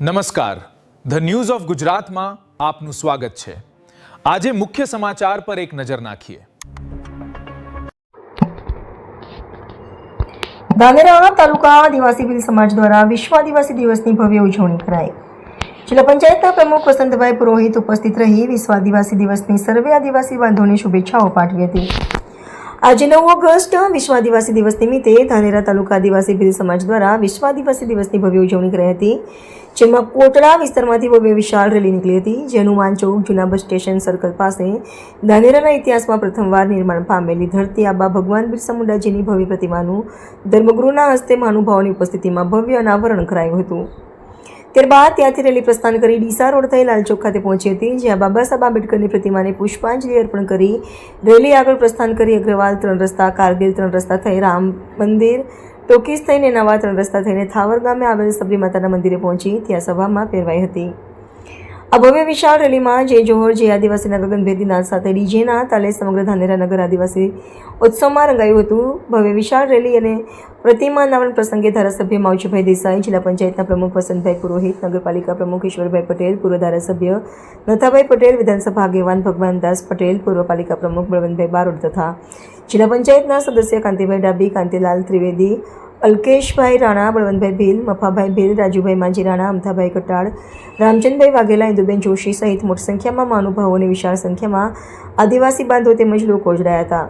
નમસ્કાર, the news of ગુજરાતમાં આપનું સ્વાગત છે। આજે મુખ્ય સમાચાર પર એક નજર નાખીએ। ધાનેરા તાલુકા આદિવાસી ભીલ સમાજ દ્વારા વિશ્વ આદિવાસી દિવસની ભવ્ય ઉજવણી કરાઈ। જિલ્લા પંચાયતના પ્રમુખ વસંતભાઈ પુરોહિત ઉપસ્થિત રહી વિશ્વ આદિવાસી દિવસની સર્વે આદિવાસી બાંધવોને શુભેચ્છાઓ પાઠવી હતી। આજે 9 ઓગસ્ટ વિશ્વ આદિવાસી દિવસ નિમિત્તે ધાનેરા તાલુકા આદિવાસી ભીલ સમાજ દ્વારા વિશ્વ આદિવાસી દિવસની ભવ્ય ઉજવણી કરાઈ હતી, જેમાં કોટડા વિસ્તારમાંથી ભવ્ય વિશાળ રેલી નીકળી હતી, જે હનુમાન ચોક જૂના બસ સ્ટેશન સર્કલ પાસે ધાનેરાના ઇતિહાસમાં પ્રથમવાર નિર્માણ પામેલી ધરતી આબા ભગવાન બિરસા મુંડાજીની ભવ્ય પ્રતિમાનું ધર્મગુરુના હસ્તે મહાનુભાવોની ઉપસ્થિતિમાં ભવ્ય અનાવરણ કરાયું હતું। ત્યારબાદ ત્યાંથી રેલી પ્રસ્થાન કરી ડીસા રોડ થઈ લાલ ચોક ખાતે પહોંચી હતી, જ્યાં બાબા સાહેબ આંબેડકરની પ્રતિમાને પુષ્પાંજલિ અર્પણ કરી રેલી આગળ પ્રસ્થાન કરી અગ્રવાલ 3 રસ્તા, કારગિલ 3 રસ્તા થઈ રામ મંદિર, ટોકીસ થઈને નવા 3 રસ્તા થઈને થાવર ગામે આવેલ સબરી માતાના મંદિરે પહોંચી ત્યાં સભામાં ફેરવાઈ હતી। આ ભવ્ય વિશાળ રેલીમાં જય જોહર જય આદિવાસીના ગગનભેદી નાદ સાથે ડીજેના તાલે સમગ્ર ધાનેરા નગર આદિવાસી ઉત્સવમાં રંગાયું હતું। ભવ્ય વિશાળ રેલી અને પ્રતિમા અનાવરણ પ્રસંગે ધારાસભ્ય માવજીભાઈ દેસાઈ, જિલ્લા પંચાયતના પ્રમુખ વસંતભાઈ પુરોહિત, નગરપાલિકા પ્રમુખ ઈશ્વરભાઈ પટેલ, પૂર્વ ધારાસભ્ય નથાભાઈ પટેલ, વિધાનસભા આગેવાન ભગવાનદાસ પટેલ, પૂર્વ પાલિકા પ્રમુખ બળવંતભાઈ બારોટ તથા જિલ્લા પંચાયતના સદસ્ય કાંતિભાઈ ડાબી, કાંતિલાલ ત્રિવેદી, અલ્કેશભાઈ રાણા, બળવંતભાઈ ભીલ, મફાભાઈ ભીલ, રાજુભાઈ માંજી રાણા, અમથાભાઈ કટાળ, રામચંદભાઈ વાઘેલા, ઇન્દુબેન જોશી સહિત મોટી સંખ્યામાં મહાનુભાવોની વિશાળ સંખ્યામાં આદિવાસી બાંધવો તેમજ લોકો જોડાયા હતા।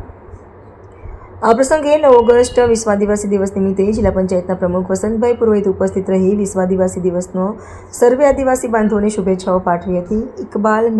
આ પ્રસંગે 9 ઓગસ્ટ વિશ્વ આદિવાસી દિવસ નિમિત્તે જિલ્લા પંચાયતના પ્રમુખ વસંતભાઈ પુરોહિત ઉપસ્થિત રહી વિશ્વ આદિવાસી દિવસનો સર્વે આદિવાસી બાંધવોને શુભેચ્છાઓ પાઠવી હતી। ઇકબાલ